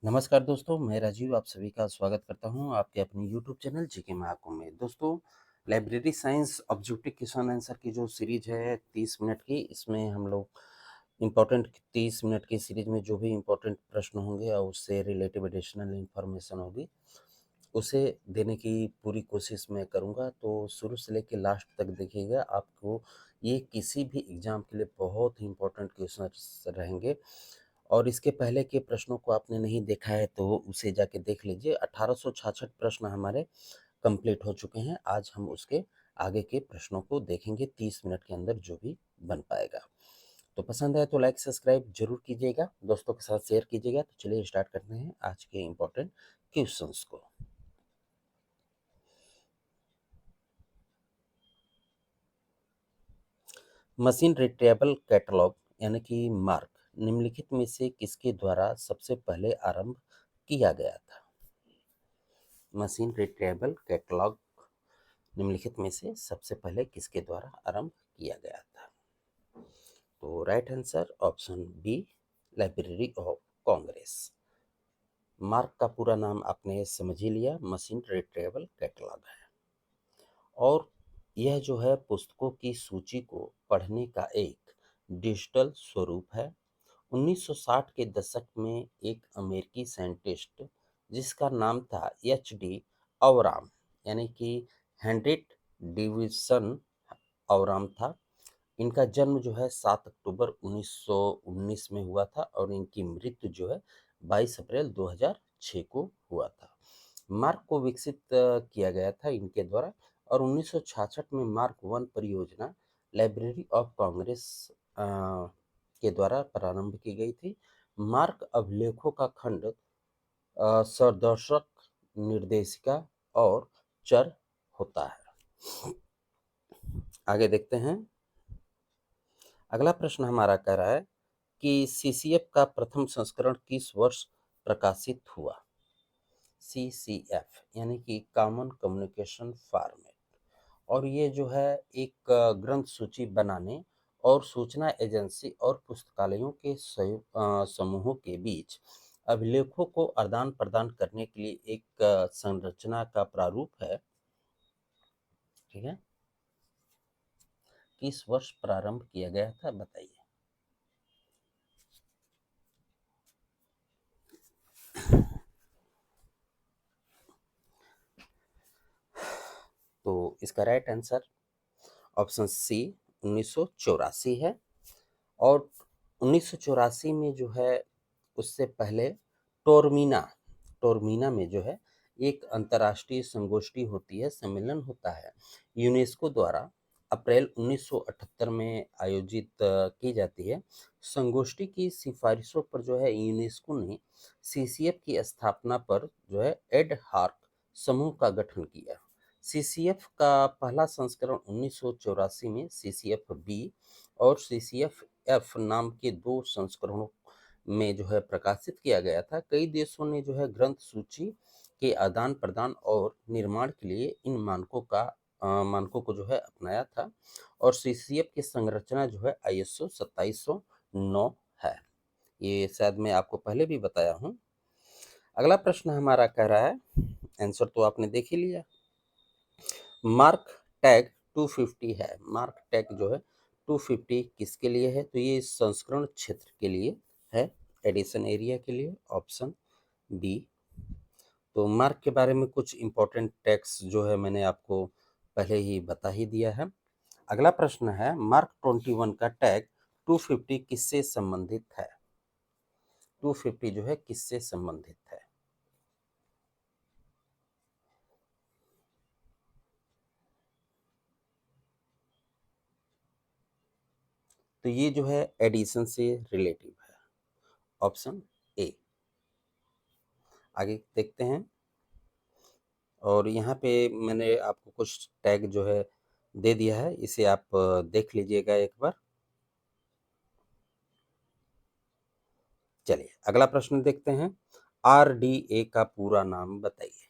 नमस्कार दोस्तों, मैं राजीव आप सभी का स्वागत करता हूं आपके अपने यूट्यूब चैनल जीके महाकुं में। दोस्तों, library science objective question answer की जो सीरीज है 30 मिनट की, इसमें हम लोग इम्पोर्टेंट 30 मिनट की सीरीज में जो भी इम्पोर्टेंट प्रश्न होंगे और उससे रिलेटिव एडिशनल इंफॉर्मेशन होगी, उसे देने की पूरी कोशिश मैं करूंगा। तो शुरू से लेकर लास्ट तक देखिएगा, आपको ये किसी भी एग्जाम के लिए बहुत ही इम्पोर्टेंट क्वेश्चन रहेंगे। और इसके पहले के प्रश्नों को आपने नहीं देखा है तो उसे जाके देख लीजिए। 1866 प्रश्न हमारे कंप्लीट हो चुके हैं। आज हम उसके आगे के प्रश्नों को देखेंगे 30 मिनट के अंदर जो भी बन पाएगा। तो पसंद है तो लाइक सब्सक्राइब जरूर कीजिएगा, दोस्तों के साथ शेयर कीजिएगा। तो चलिए स्टार्ट करते हैं आज के इम्पोर्टेंट क्वेश्चंस को। मशीन रिट्रीवेबल कैटलॉग यानी कि मार्क निम्नलिखित में से किसके द्वारा सबसे पहले आरंभ किया गया था? मशीन रिट्रीवेबल कैटलॉग निम्नलिखित में से सबसे पहले किसके द्वारा आरंभ किया गया था? तो right answer option B, Library of Congress. Mark का पूरा नाम आपने समझ ही लिया, मशीन रिट्रीवेबल कैटलॉग है। और यह जो है पुस्तकों की सूची को पढ़ने का एक डिजिटल स्वरूप है। 1960 के दशक में एक अमेरिकी साइंटिस्ट जिसका नाम था एच.डी. अवराम यानी कि हेनरिट डिविसन अवराम था। इनका जन्म जो है 7 अक्टूबर 1919 में हुआ था और इनकी मृत्यु जो है 22 अप्रैल 2006 को हुआ था। मार्क को विकसित किया गया था इनके द्वारा। और 1966 में मार्क वन परियोजना लाइब्रेरी ऑफ कांग्रेस के द्वारा प्रारंभ की गई थी। मार्क अभिलेखों का खंड सदर्शक, निर्देशिका और चर होता है। आगे देखते हैं। अगला प्रश्न हमारा कह रहा है कि सीसीएफ का प्रथम संस्करण किस वर्ष प्रकाशित हुआ? सीसीएफ यानी कि कॉमन कम्युनिकेशन फॉर्मेट। और ये जो है एक ग्रंथ सूची बनाने और सूचना एजेंसी और पुस्तकालयों के समूहों के बीच अभिलेखों को आदान प्रदान करने के लिए एक संरचना का प्रारूप है। ठीक है, किस वर्ष प्रारंभ किया गया था बताइए। तो इसका राइट आंसर ऑप्शन सी 1984 है। और 1984 में जो है उससे पहले टोरमीना टोरमीना में जो है एक अंतर्राष्ट्रीय संगोष्ठी होती है, सम्मेलन होता है यूनेस्को द्वारा, अप्रैल 1978 में आयोजित की जाती है। संगोष्ठी की सिफारिशों पर जो है यूनेस्को ने सीसीएफ की स्थापना पर जो है एड हाक समूह का गठन किया। सीसीएफ का पहला संस्करण 1984 में सीसीएफ बी और सीसीएफ एफ नाम के दो संस्करणों में जो है प्रकाशित किया गया था। कई देशों ने जो है ग्रंथ सूची के आदान प्रदान और निर्माण के लिए इन मानकों को जो है अपनाया था। और सीसीएफ की संरचना जो है आईएसओ 2709 है। ये शायद मैं आपको पहले भी बताया हूँ। अगला प्रश्न हमारा कह रहा है, आंसर तो आपने देख ही लिया। मार्क टैग 250 है। मार्क टैग जो है 250 किसके लिए है? तो ये संस्करण क्षेत्र के लिए है, एडिशन एरिया के लिए, ऑप्शन बी। तो मार्क के बारे में कुछ इंपॉर्टेंट टैग्स जो है मैंने आपको पहले ही बता ही दिया है। अगला प्रश्न है, मार्क 21 का टैग 250 किससे संबंधित है? 250 जो है किससे संबंधित है? तो ये जो है एडिशन से रिलेटिव है, ऑप्शन ए। आगे देखते हैं। और यहाँ पे मैंने आपको कुछ टैग जो है दे दिया है, इसे आप देख लीजिएगा एक बार। चलिए अगला प्रश्न देखते हैं। आरडीए का पूरा नाम बताइए।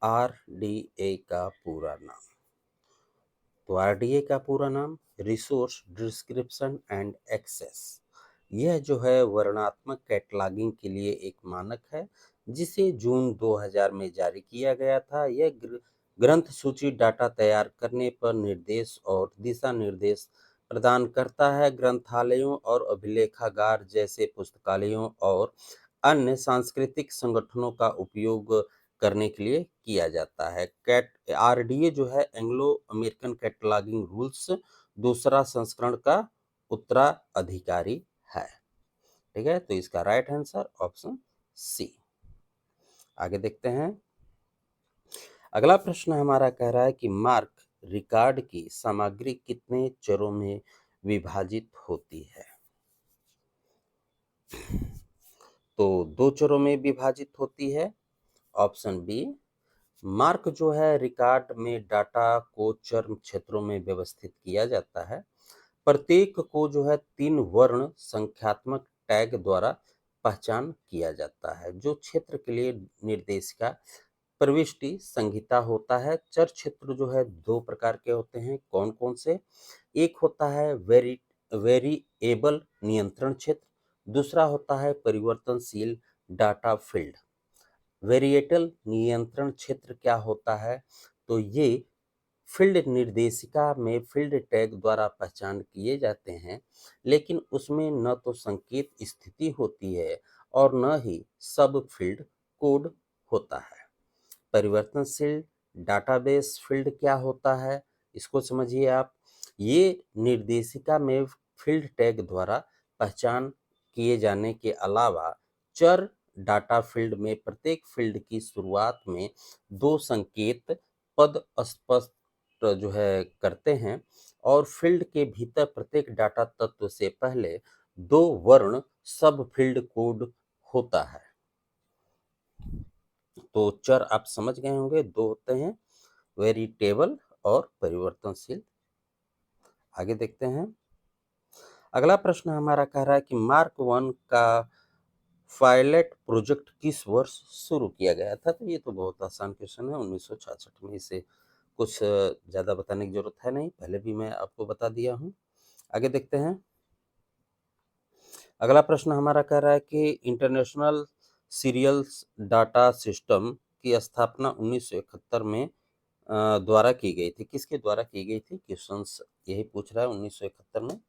आरडीए का पूरा नाम। तो आरडीए का पूरा नाम रिसोर्स डिस्क्रिप्शन एंड एक्सेस, यह जो है वर्णनात्मक कैटलॉगिंग के लिए एक मानक है जिसे जून 2000 में जारी किया गया था। यह ग्रंथ सूची डाटा तैयार करने पर निर्देश और दिशा निर्देश प्रदान करता है। ग्रंथालयों और अभिलेखागार जैसे पुस्तकालयों और अन्य सांस्कृतिक संगठनों का उपयोग करने के लिए किया जाता है। कैट आरडीए जो है एंग्लो अमेरिकन कैटलॉगिंग रूल्स दूसरा संस्करण का उत्तराधिकारी है। ठीक है, तो इसका राइट आंसर ऑप्शन सी। आगे देखते हैं। अगला प्रश्न हमारा कह रहा है कि मार्क रिकॉर्ड की सामग्री कितने चरों में विभाजित होती है? तो 2 चरों में विभाजित होती है। Option B. मार्क जो है रिकॉर्ड में डाटा को चर क्षेत्रों में व्यवस्थित किया जाता है। प्रत्येक को जो है 3 वर्ण संख्यात्मक टैग द्वारा पहचान किया जाता है। जो क्षेत्र के लिए निर्देशिका प्रविष्टि संहिता होता है। चर क्षेत्र जो है 2 प्रकार के होते हैं। कौन कौन से? एक होता है वेरिएबल नियंत्रण क्षेत्र, दूसरा होता है परिवर्तनशील डाटा फील्ड। वेरिएबल नियंत्रण क्षेत्र क्या होता है? तो ये फील्ड निर्देशिका में फील्ड टैग द्वारा पहचान किए जाते हैं, लेकिन उसमें न तो संकेत स्थिति होती है और न ही सब फील्ड कोड होता है। परिवर्तनशील डाटाबेस फील्ड क्या होता है, इसको समझिए आप। ये निर्देशिका में फील्ड टैग द्वारा पहचान किए जाने के अलावा चर डाटा फील्ड में प्रत्येक फील्ड की शुरुआत में 2 संकेत पद स्पष्ट जो है करते हैं और फील्ड के भीतर प्रत्येक डाटा तत्व से पहले 2 वर्ण सब फील्ड कोड होता है। तो चर आप समझ गए होंगे, 2 होते हैं, वेरिएबल और परिवर्तनशील। आगे देखते हैं। अगला प्रश्न हमारा कह रहा है कि मार्क 1 का पायलट प्रोजेक्ट किस वर्ष शुरू किया गया था? तो ये तो बहुत आसान क्वेश्चन है, 1966 में। इसे कुछ ज़्यादा बताने की जरूरत है नहीं, पहले भी मैं आपको बता दिया हूँ। आगे देखते हैं। अगला प्रश्न हमारा कह रहा है कि इंटरनेशनल सीरियल्स डाटा सिस्टम की स्थापना 1971 में द्वारा की गई थी। किसके द्वारा की गई थी? क्वेश्चंस यही पूछ रहा है 1971 में।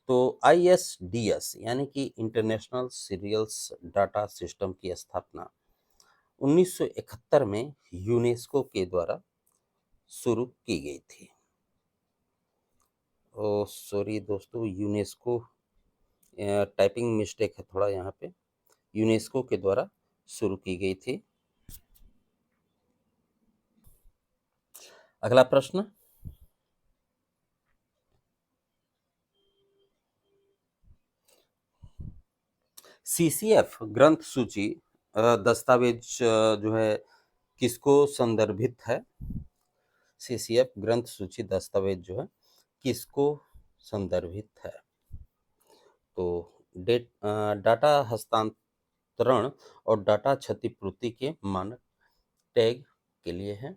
तो ISDS यानी कि इंटरनेशनल सीरियल्स डाटा सिस्टम की स्थापना 1971 में यूनेस्को के द्वारा शुरू की गई थी। ओ सॉरी दोस्तों, यूनेस्को, टाइपिंग मिस्टेक है थोड़ा यहाँ पे। यूनेस्को के द्वारा शुरू की गई थी। अगला प्रश्न। CCF ग्रंथ सूची दस्तावेज जो है किसको संदर्भित है? CCF ग्रंथ सूची दस्तावेज जो है किसको संदर्भित है? तो डाटा हस्तांतरण और डाटा क्षतिपूर्ति के मानक टैग के लिए है,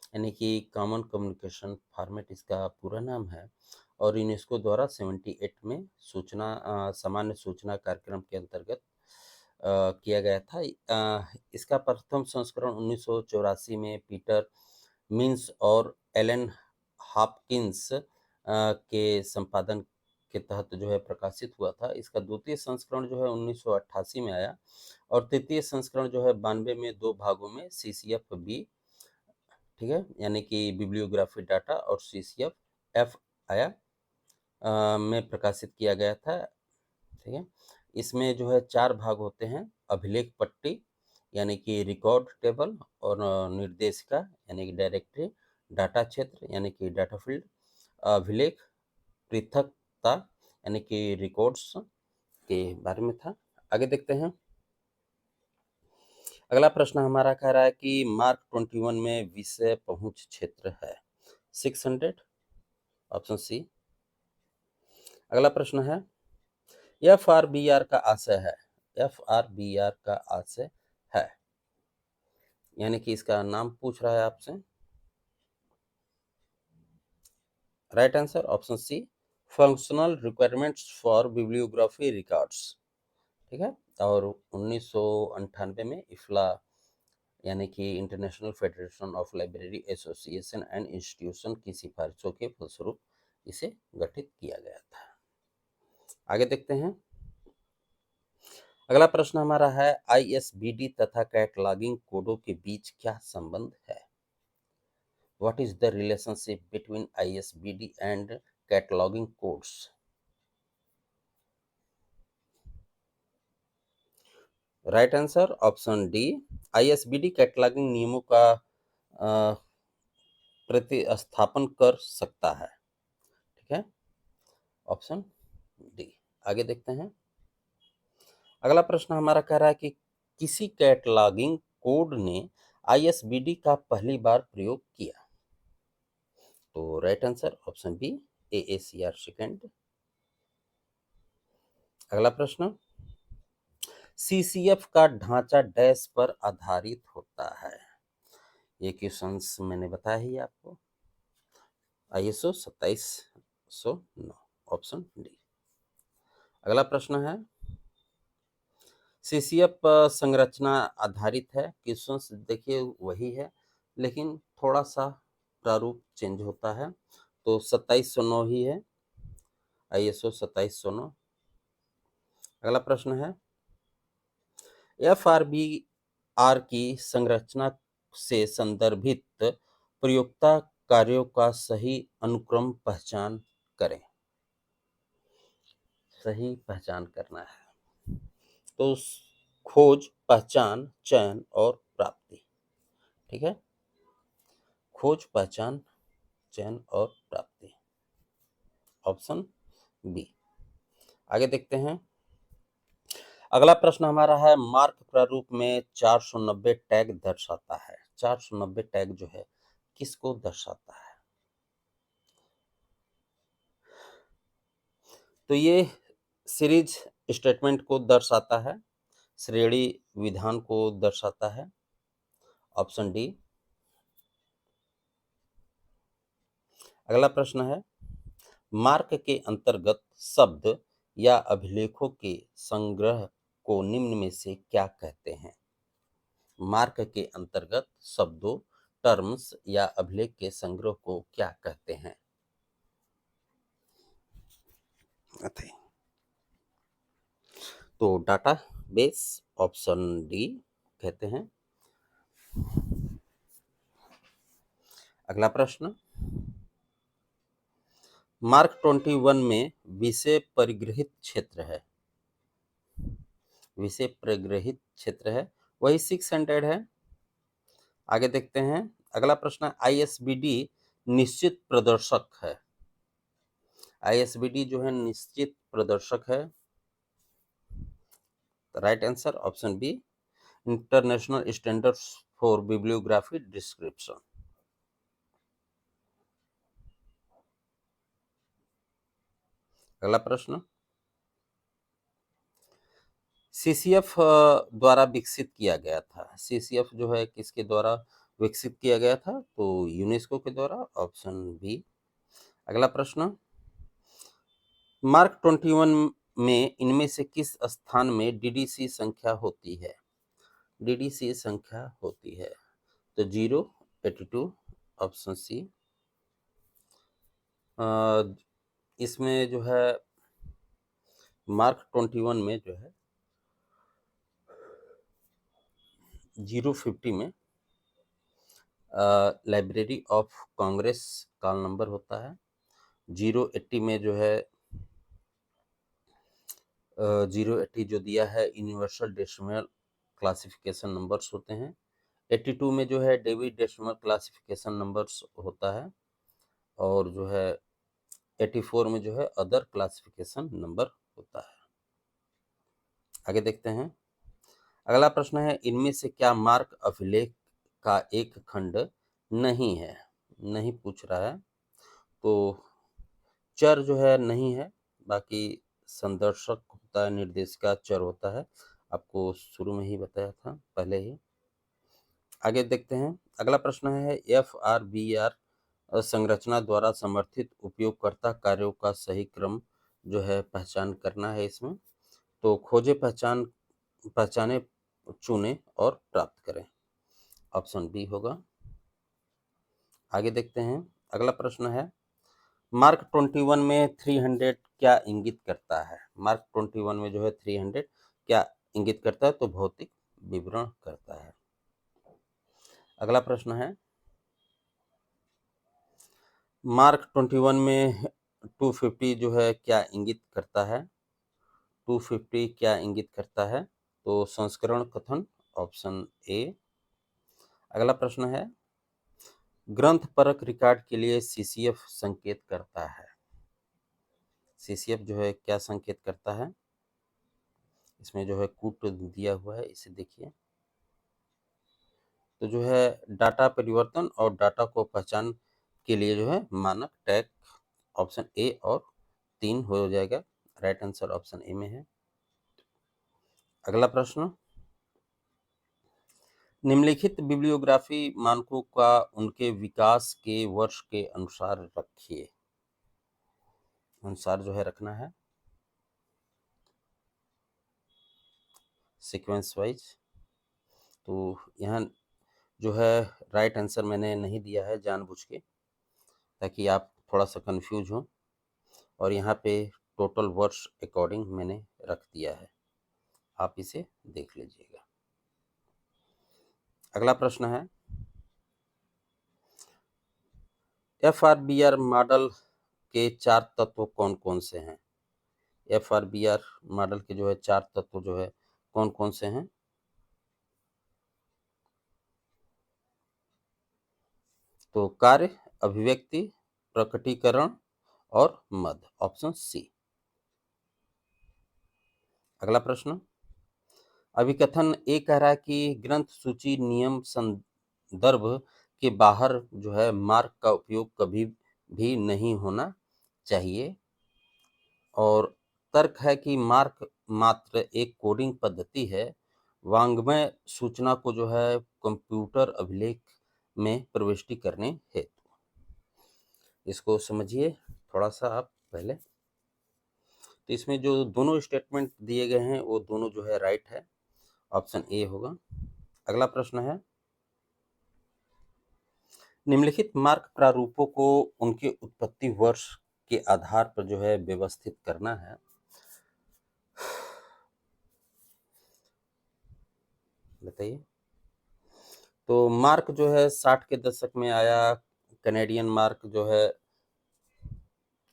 यानी कि कॉमन कम्युनिकेशन फॉर्मेट इसका पूरा नाम है। और यूनेस्को द्वारा 78 में सामान्य सूचना कार्यक्रम के अंतर्गत किया गया था। इसका प्रथम संस्करण 1984 में पीटर मिन्स और एलन हॉपकिंस के संपादन के तहत जो है प्रकाशित हुआ था। इसका द्वितीय संस्करण जो है 1988 में आया और तृतीय संस्करण जो है 92 में 2 भागों में CCF बी, ठीक है, यानी कि बिब्लियोग्राफी डाटा, और CCF एफ आया में प्रकाशित किया गया था। ठीक है, इसमें जो है 4 भाग होते हैं। अभिलेख पट्टी यानी कि रिकॉर्ड टेबल, और निर्देशिका यानी कि डायरेक्टरी, डाटा क्षेत्र यानी कि डाटा फील्ड, अभिलेख पृथकता यानी कि रिकॉर्ड्स के बारे में था। आगे देखते हैं। अगला प्रश्न हमारा कह रहा है कि मार्क 21 में विषय पहुंच क्षेत्र है 600, ऑप्शन सी। अगला प्रश्न है FRBR का आशय है, FRBR का आशय है, यानी कि इसका नाम पूछ रहा है आपसे। Right answer option C, functional requirements for bibliography records, ठीक है। और 1998 में इफ्ला यानी कि International Federation of Library Association and Institution की सिफारिशों के फलस्वरूप इसे गठित किया गया था। आगे देखते हैं। अगला प्रश्न हमारा है आईएसबीडी तथा कैटलॉगिंग कोडों के बीच क्या संबंध है? What is the relationship between ISBD and cataloguing codes? Right answer option D, ISBD cataloguing नियमों का प्रतिस्थापन कर सकता है, ठीक है, ऑप्शन डी। आगे देखते हैं। अगला प्रश्न हमारा कह रहा है कि किसी कैटलॉगिंग कोड ने आईएसबीडी का पहली बार प्रयोग किया। तो right answer option B, AACR second. अगला प्रश्न, सीसीएफ का ढांचा डैश पर आधारित होता है। ये क्वेश्चंस मैंने बताया ही आपको, आईएसओ 2709, ऑप्शन डी। अगला प्रश्न है सीसीएफ संरचना आधारित है। क्वेश्चंस देखिए वही है, लेकिन थोड़ा सा प्रारूप चेंज होता है। तो 2709 ही है, आईएसओ 2709। अगला प्रश्न है एफआरबीआर की संरचना से संदर्भित प्रयोक्ता कार्यों का सही अनुक्रम पहचान करें। सही पहचान करना है तो खोज, पहचान, चयन और प्राप्ति, ठीक है, खोज, पहचान, चयन और प्राप्ति, ऑप्शन बी। आगे देखते हैं। अगला प्रश्न हमारा है मार्क प्रारूप में 490 टैग दर्शाता है। 490 टैग जो है किसको दर्शाता है? तो ये सीरीज स्टेटमेंट को दर्शाता है, श्रेणी विधान को दर्शाता है, ऑप्शन डी। अगला प्रश्न है मार्क के अंतर्गत शब्द या अभिलेखों के संग्रह को निम्न में से क्या कहते हैं? मार्क के अंतर्गत शब्दों, टर्म्स या अभिलेख के संग्रह को क्या कहते हैं? तो डाटा बेस, ऑप्शन डी कहते हैं। अगला प्रश्न, मार्क 21 में विषय परिग्रहित क्षेत्र है। विषय परिग्रहित क्षेत्र है, वही 600 है। आगे देखते हैं। अगला प्रश्न, आईएसबीडी निश्चित प्रदर्शक है। आईएसबीडी जो है निश्चित प्रदर्शक है। Right answer option B, international standards for bibliography description. अगला प्रश्न, सीसीएफ द्वारा विकसित किया गया था। सीसीएफ जो है किसके द्वारा विकसित किया गया था? तो यूनेस्को के द्वारा, ऑप्शन बी। अगला प्रश्न, मार्क 21 में इनमें से किस स्थान में डीडीसी संख्या होती है? डीडीसी संख्या होती है तो 082, ऑप्शन सी। इसमें जो है मार्क 21 में जो है 050 में लाइब्रेरी ऑफ कांग्रेस का नंबर होता है। 080 में जो है 080 जो दिया है यूनिवर्सल डेसिमल क्लासिफिकेशन नंबर्स होते हैं। 82 में जो है डेविड डेसिमल क्लासिफिकेशन नंबर्स होता है। और जो है 84 में जो है अदर क्लासिफिकेशन नंबर होता है। आगे देखते हैं। अगला प्रश्न है इनमें से क्या मार्क अभिलेख का एक खंड नहीं है? नहीं पूछ रहा है, तो चर जो है नहीं है, बाकी संदर्शक होता है, निर्देशिका चर होता है, आपको शुरू में ही बताया था पहले ही। आगे देखते हैं। अगला प्रश्न है एफआरबीआर संरचना द्वारा समर्थित उपयोगकर्ता कार्यों का सही क्रम जो है पहचान करना है इसमें। तो खोजे, पहचाने, चुने और प्राप्त करें, ऑप्शन बी होगा। आगे देखते हैं, अगला प्रश्न है, मार्क 21 में 300 क्या इंगित करता है? मार्क 21 में जो है 300 क्या इंगित करता है? तो भौतिक विवरण करता है। अगला प्रश्न है, मार्क 21 में 250 जो है क्या इंगित करता है? 250 क्या इंगित करता है? तो संस्करण कथन, ऑप्शन ए। अगला प्रश्न है, ग्रंथ परक रिकॉर्ड के लिए सीसीएफ संकेत करता है। सीसीएफ जो है क्या संकेत करता है? इसमें जो है कूट दिया हुआ है, इसे देखिए। तो जो है डाटा परिवर्तन और डाटा को पहचान के लिए जो है मानक टैग, ऑप्शन ए और 3 हो जाएगा। राइट आंसर ऑप्शन ए में है। अगला प्रश्न, निम्नलिखित बिब्लियोग्राफी मानकों का उनके विकास के वर्ष के अनुसार रखिए। अनुसार जो है रखना है सीक्वेंस वाइज। तो यहाँ जो है राइट आंसर मैंने नहीं दिया है जानबूझ के, ताकि आप थोड़ा सा कंफ्यूज हो, और यहाँ पे टोटल वर्ष अकॉर्डिंग मैंने रख दिया है, आप इसे देख लीजिएगा। अगला प्रश्न है, FRBR मॉडल के 4 तत्व कौन कौन से हैं? FRBR मॉडल के जो है 4 तत्व जो है कौन कौन से हैं? तो कार्य, अभिव्यक्ति, प्रकटीकरण और मद, ऑप्शन सी। अगला प्रश्न, अभिकथन ए कह रहा है कि ग्रंथ सूची नियम संदर्भ के बाहर जो है मार्क का उपयोग कभी भी नहीं होना चाहिए, और तर्क है कि मार्क मात्र एक कोडिंग पद्धति है, वांग्मय सूचना को जो है कंप्यूटर अभिलेख में प्रविष्टि करने हेतु। इसको समझिए थोड़ा सा आप पहले। तो इसमें जो दोनों स्टेटमेंट दिए गए हैं वो दोनों जो है राइट है, ऑप्शन ए होगा। अगला प्रश्न है, निम्नलिखित मार्क प्रारूपों को उनके उत्पत्ति वर्ष के आधार पर जो है व्यवस्थित करना है। बताइए। तो मार्क जो है 60 के दशक में आया, कैनेडियन मार्क जो है,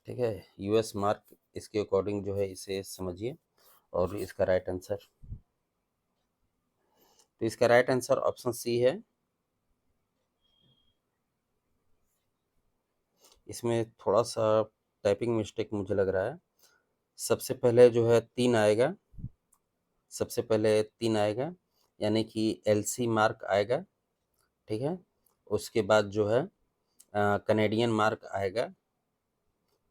ठीक है, यूएस मार्क, इसके अकॉर्डिंग जो है इसे समझिए, और इसका राइट आंसर, तो इसका राइट आंसर ऑप्शन सी है। इसमें थोड़ा सा टाइपिंग मिस्टेक मुझे लग रहा है। सबसे पहले जो है 3 आएगा, सबसे पहले 3 आएगा, यानी कि एलसी मार्क आएगा, ठीक है। उसके बाद जो है कैनेडियन मार्क आएगा,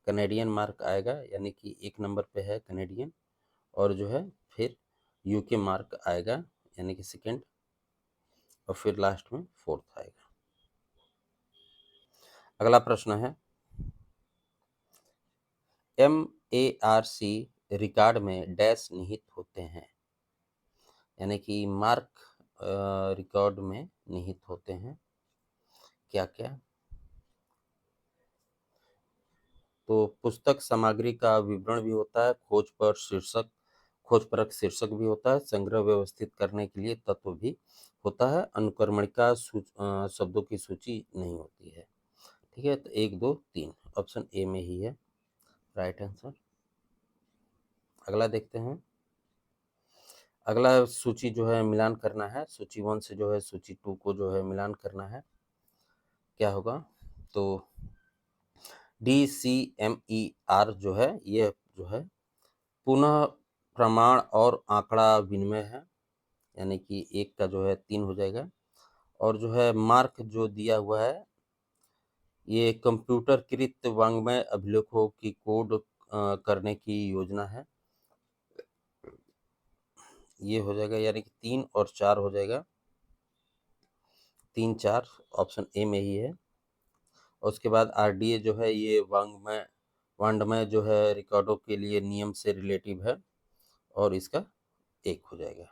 कैनेडियन मार्क आएगा, यानी कि 1 नंबर पे है कैनेडियन, और जो है फिर यूके मार्क आएगा, यानी कि सेकंड, और फिर लास्ट में 4th आएगा। अगला प्रश्न है, MARC रिकॉर्ड में डैश निहित होते हैं, यानी कि मार्क रिकॉर्ड में निहित होते हैं क्या क्या? तो पुस्तक सामग्री का विवरण भी होता है, खोज परक शीर्षक भी होता है, संग्रह व्यवस्थित करने के लिए तत्व भी होता है, अनुक्रमणिका शब्दों की सूची नहीं होती है, ठीक है। तो 1 2 3 ऑप्शन ए में ही है राइट आंसर। अगला देखते हैं, अगला सूची जो है मिलान करना है, सूची 1 से जो है सूची 2 को जो है मिलान करना है, क्या होगा? तो DCMER जो है ये जो है पुनः प्रमाण और आंकड़ा विनिमय है, यानी कि 1 का जो है 3 हो जाएगा, और जो है मार्क जो दिया हुआ है ये कंप्यूटरकृत वांग्मय अभिलेखों की कोड करने की योजना है, ये हो जाएगा, यानी कि 3 और 4 हो जाएगा, 3 4 ऑप्शन ए में ही है। और उसके बाद आरडीए जो है ये वांग्मय जो है रिकॉर्डों के लिए नियम से रिलेटिव है और इसका 1 हो जाएगा।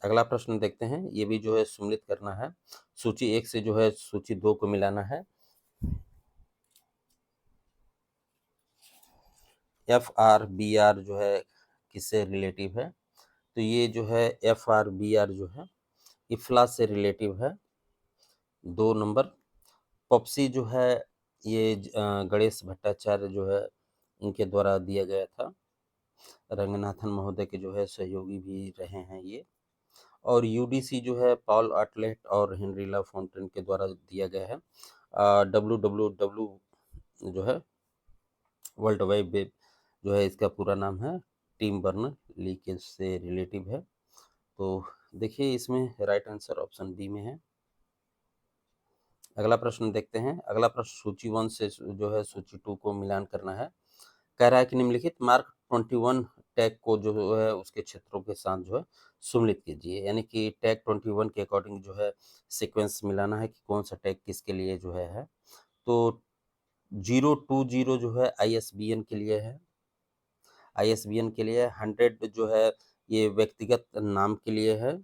अगला प्रश्न देखते हैं, ये भी जो है सम्मिलित करना है। सूची 1 से जो है सूची 2 को मिलाना है। एफ आर बी आर जो है किससे रिलेटिव है? तो ये जो है एफ आर बी आर जो है इफ्ला से रिलेटिव है। 2 नंबर पॉप्सी जो है ये गणेश भट्टाचार्य जो है इनके द्वारा दिया गया था। रंगनाथन महोदय के जो है सहयोगी भी रहे हैं ये। और यूडीसी जो है पॉल आर्टलेट और हेनरी फोंटेन के द्वारा दिया गया है। WWW जो है वर्ल्ड वाइड वेब जो है इसका पूरा नाम है टिम बर्नर-ली से रिलेटिव है। तो देखिए इसमें राइट आंसर ऑप्शन बी में है। अगला प्रश्न देखते हैं। अगला प्रश्न सूची 1 से जो है सूची 2 को मिलान करना है। कह रहा है कि निम्नलिखित मार्क 21 टैग को जो है उसके क्षेत्रों के साथ जो है सम्मिलित कीजिए, यानी कि टैग 21 के अकॉर्डिंग जो है सीक्वेंस मिलाना है कि कौन सा टैग किसके लिए जो है। तो 020 जो है आईएसबीएन के लिए है। आईएसबीएन के लिए 100 जो है ये व्यक्तिगत नाम के लिए है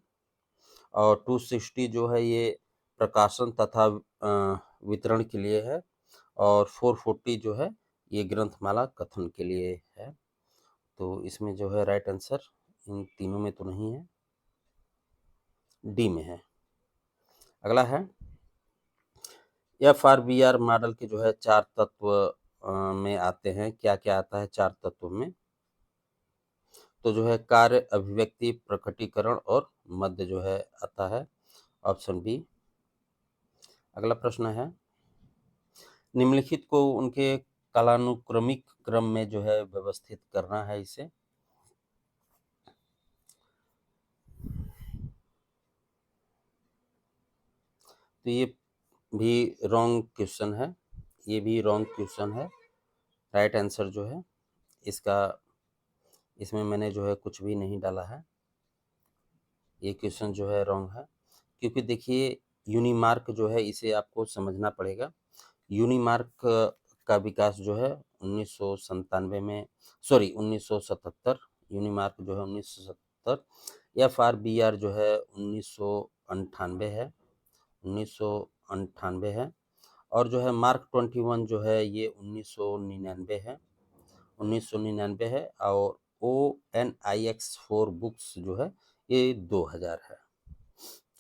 और 260 जो है ये प्रकाशन तथा वितरण के लिए है और 440 जो है ये ग्रंथमाला कथन के लिए है। तो इसमें जो है राइट आंसर इन तीनों में तो नहीं है, डी में है। अगला है एफआरबीआर मॉडल के जो है 4 तत्व में आते हैं। क्या क्या आता है 4 तत्वों में? तो जो है कार्य, अभिव्यक्ति, प्रकटीकरण और मध्य जो है आता है, ऑप्शन बी। अगला प्रश्न है निम्नलिखित को उनके कालानुक्रमिक क्रम में जो है व्यवस्थित करना है इसे। तो ये भी रॉन्ग क्वेश्चन है, ये भी रॉन्ग क्वेश्चन है। राइट आंसर जो है इसका, इसमें मैंने जो है कुछ भी नहीं डाला है, ये क्वेश्चन जो है रॉन्ग है। क्योंकि देखिए यूनिमार्क जो है इसे आपको समझना पड़ेगा। यूनिमार्क का विकास जो है 1997 में, सॉरी 1977, यूनिमार्क जो है 1977। एफआरबीआर जो है 1998 है, 1998 है। और जो है मार्क 21 जो है ये 1999 है, 1999 है। और ONIX4 बुक्स जो है ये 2000 है।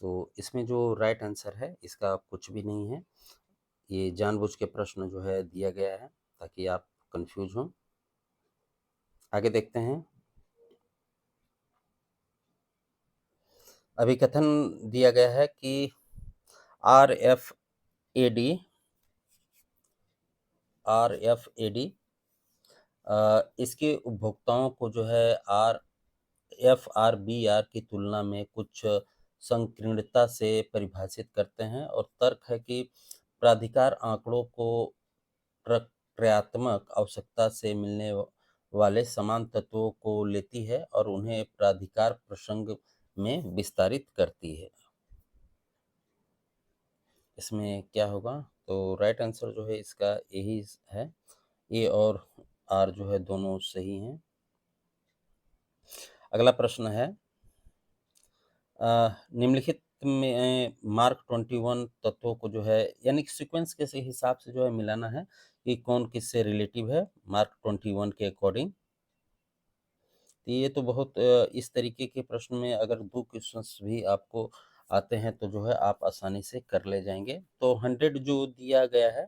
तो इसमें जो राइट आंसर है इसका कुछ भी नहीं है, ये जानबूझ के प्रश्न जो है दिया गया है ताकि आप कंफ्यूज हों। आगे देखते हैं। अभिकथन दिया गया है कि RFAD इसके उपभोक्ताओं को जो है FRBR की तुलना में कुछ संकीर्णता से परिभाषित करते हैं और तर्क है कि प्राधिकार आंकड़ों को प्रक्रियात्मक आवश्यकता से मिलने वाले समान तत्वों को लेती है और उन्हें प्राधिकार प्रसंग में विस्तारित करती है। इसमें क्या होगा? तो राइट आंसर जो है इसका यही है, ए और आर जो है दोनों सही हैं। अगला प्रश्न है निम्नलिखित में मार्क 21 तत्वों को जो है यानी सीक्वेंस के हिसाब से जो है मिलाना है कि कौन किससे रिलेटिव है मार्क 21 के अकॉर्डिंग। ये तो बहुत इस तरीके के प्रश्न में अगर 2 क्वेश्चंस भी आपको आते हैं तो जो है आप आसानी से कर ले जाएंगे। तो 100 जो दिया गया है,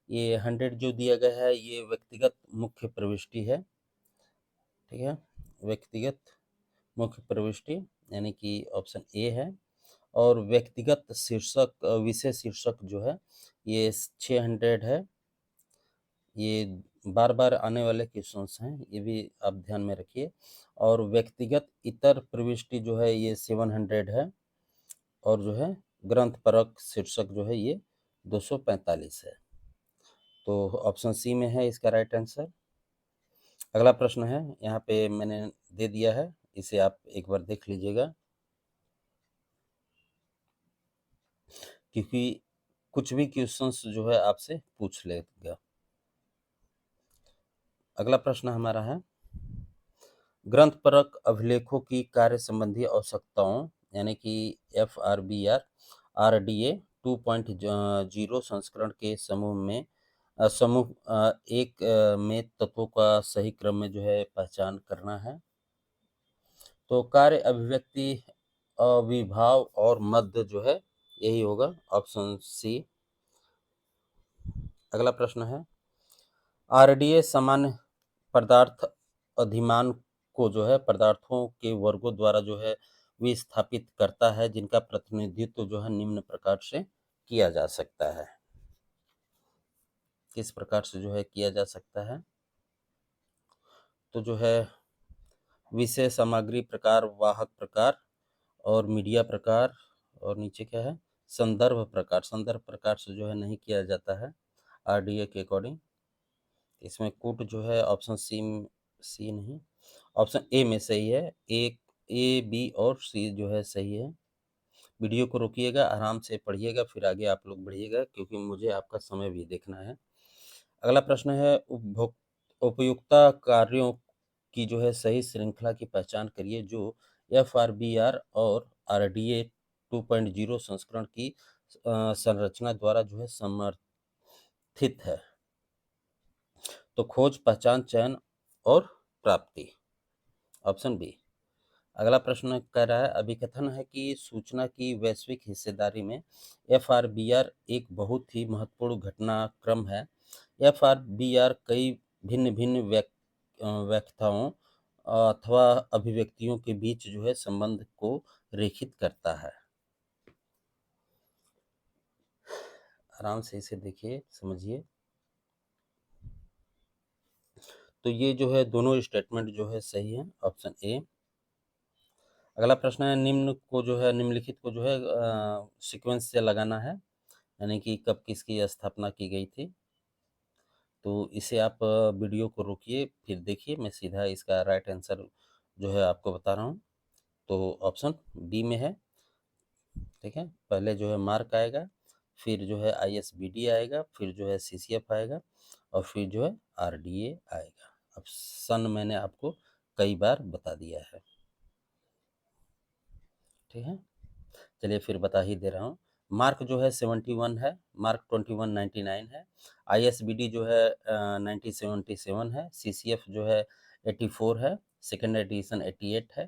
ये 100 जो दिया गया है ये व्यक्तिगत मुख्य प्रविष्टि है, ठीक है, व्यक्तिगत मुख्य प्रविष्टि यानी कि ऑप्शन ए है। और व्यक्तिगत शीर्षक विषय शीर्षक जो है ये 600 है। ये बार बार आने वाले क्वेश्चंस हैं, ये भी आप ध्यान में रखिए। और व्यक्तिगत इतर प्रविष्टि जो है ये 700 है और जो है ग्रंथ परक शीर्षक जो है ये 245 है। तो ऑप्शन सी में है इसका राइट आंसर। अगला प्रश्न है, यहाँ पे मैंने दे दिया है, इसे आप एक बार देख लीजिएगा। क्योंकि कुछ भी क्वेश्चंस जो है आपसे पूछ लेगा। अगला प्रश्न हमारा है, ग्रंथपरक अभिलेखों की कार्य संबंधी आवश्यकताओं यानी कि FRBR RDA 2.0 संस्करण के समूह एक में तत्वों का सही क्रम में जो है पहचान करना है। तो कार्य, अभिव्यक्ति, अविभाव और मध्य जो है यही होगा, ऑप्शन सी। अगला प्रश्न है, RDA सामान्य पदार्थ अधिमान को जो है पदार्थों के वर्गों द्वारा जो है विस्थापित करता है, जिनका प्रतिनिधित्व जो है निम्न प्रकार से किया जा सकता है। किस प्रकार से जो है किया जा सकता है? तो जो है विषय सामग्री प्रकार, वाहक प्रकार और मीडिया प्रकार, और नीचे क्या है, संदर्भ प्रकार। संदर्भ प्रकार से जो है नहीं किया जाता है RDA के अकॉर्डिंग। इसमें कूट जो है ऑप्शन सी नहीं, ऑप्शन ए में सही है। ए बी और सी जो है सही है। वीडियो को रोकिएगा, आराम से पढ़िएगा, फिर आगे आप लोग बढ़िएगा, क्योंकि मुझे आपका समय भी देखना है। अगला प्रश्न है, उपयुक्तता कार्यों की जो है सही श्रृंखला की पहचान करिए जो FRBR और RDA 2.0 संस्करण की संरचना द्वारा जो है समर्थित है। तो खोज, पहचान, चयन और प्राप्ति, ऑप्शन बी। अगला प्रश्न कह रहा है, अभिकथन है कि सूचना की वैश्विक हिस्सेदारी में FRBR एक बहुत ही महत्वपूर्ण घटनाक्रम है। FRBR कई भिन्न भिन्न व्याख्याओं अथवा अभिव्यक्तियों के बीच जो है संबंध को रेखित करता है। आराम से इसे देखिए, समझिए। तो ये जो है दोनों स्टेटमेंट जो है सही है, ऑप्शन ए। अगला प्रश्न है, निम्नलिखित को जो है सीक्वेंस से लगाना है, यानी कि कब किसकी स्थापना की गई थी। तो इसे आप वीडियो को रोकिए, फिर देखिए, मैं सीधा इसका राइट आंसर जो है आपको बता रहा हूँ। तो ऑप्शन बी में है, ठीक है। पहले जो है मार्क आएगा, फिर जो है ISBD आएगा, फिर जो है CCF आएगा, और फिर जो है RDA आएगा। अब सन मैंने आपको कई बार बता दिया है, ठीक है। चलिए फिर बता ही दे रहा हूँ। मार्क जो है 71 है, मार्क 2199 है, ISBD जो है 1977 है, CCF जो है 84 है, सेकेंड एडिशन 88 है,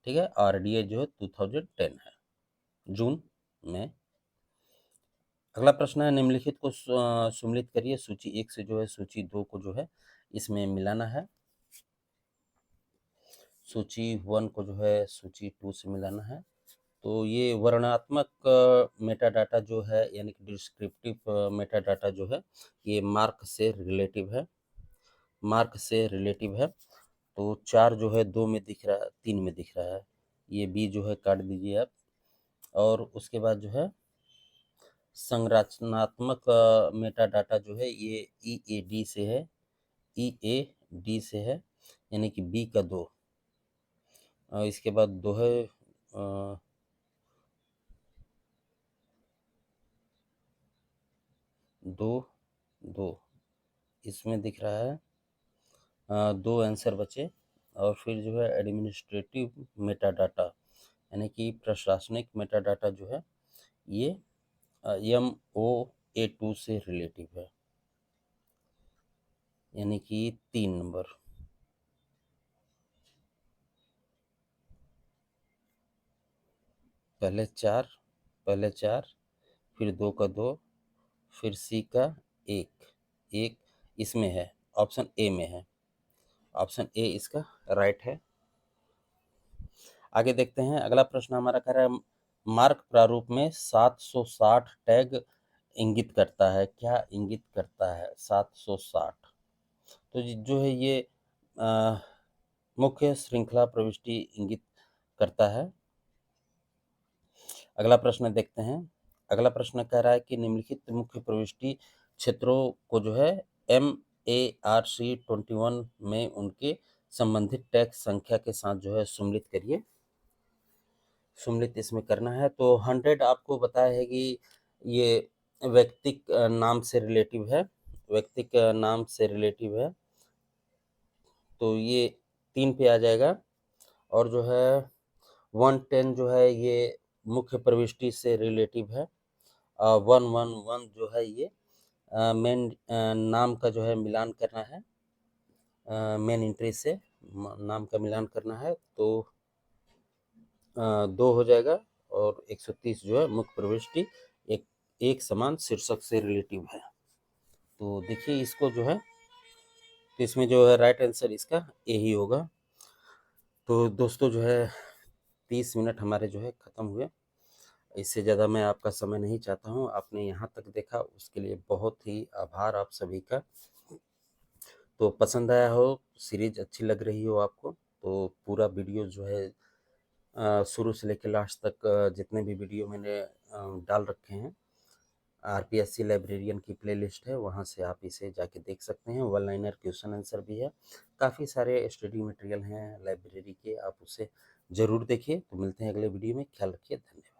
ठीक है। RDA जो है 2010 है, जून में। अगला प्रश्न है, निम्नलिखित को सुमेलित करिए। सूची 1 से जो है सूची 2 को जो है इसमें मिलाना है। सूची 1 को जो है सूची 2 से मिलाना है। तो ये वर्णनात्मक मेटा डाटा जो है, यानी कि डिस्क्रिप्टिव मेटा डाटा जो है, ये मार्क से रिलेटिव है, मार्क से रिलेटिव है। तो 4 जो है 2 में दिख रहा है, 3 में दिख रहा है, ये बी जो है काट दीजिए आप। और उसके बाद जो है संरचनात्मक मेटा डाटा जो है ये EAD से है, EAD से है, यानी कि बी का 2। इसके बाद 2 है, 2 2 इसमें दिख रहा है। 2 आंसर बचे, और फिर जो है एडमिनिस्ट्रेटिव मेटा डाटा, यानी कि प्रशासनिक मेटा डाटा जो है ये MOA2 से रिलेटिव है, यानी कि 3 नंबर। पहले 4, फिर 2 का 2, फिर सी का 1 इसमें है, ऑप्शन ए में है, ऑप्शन ए इसका राइट है। आगे देखते हैं, अगला प्रश्न हमारा कह रहा है, मार्क प्रारूप में 760 टैग इंगित करता है। क्या इंगित करता है 760? तो जो है ये मुख्य श्रृंखला प्रविष्टि इंगित करता है। अगला प्रश्न देखते हैं। अगला प्रश्न कह रहा है कि निम्नलिखित मुख्य प्रविष्टि क्षेत्रों को जो है MARC 21 में उनके संबंधित टैग संख्या के साथ जो है सम्मिलित करिए। सम्मिलित इसमें करना है। तो 100 आपको बताया है कि ये व्यक्तिक नाम से रिलेटिव है, व्यक्तिक नाम से रिलेटिव है, तो ये 3 पे आ जाएगा। और जो है 110 जो है ये मुख्य प्रविष्टि से रिलेटिव है। 111 जो है ये मेन नाम का जो है मिलान करना है, मेन एंट्री से नाम का मिलान करना है, तो 2 हो जाएगा। और 130 जो है मुख्य प्रविष्टि एक एक समान शीर्षक से रिलेटिव है। तो देखिए इसको जो है, तो इसमें जो है राइट आंसर इसका ए ही होगा। तो दोस्तों जो है 30 मिनट हमारे जो है ख़त्म हुए। इससे ज़्यादा मैं आपका समय नहीं चाहता हूँ। आपने यहाँ तक देखा उसके लिए बहुत ही आभार आप सभी का। तो पसंद आया हो, सीरीज़ अच्छी लग रही हो आपको, तो पूरा वीडियो जो है शुरू से लेकर लास्ट तक जितने भी वीडियो मैंने डाल रखे हैं, आरपीएससी लाइब्रेरियन की प्लेलिस्ट है, वहाँ से आप इसे जाके देख सकते हैं। वन लाइनर क्वेश्चन आंसर भी है, काफ़ी सारे स्टडी मटेरियल हैं लाइब्रेरी के, आप उसे ज़रूर देखिए। तो मिलते हैं अगले वीडियो में, ख्याल रखिए, धन्यवाद।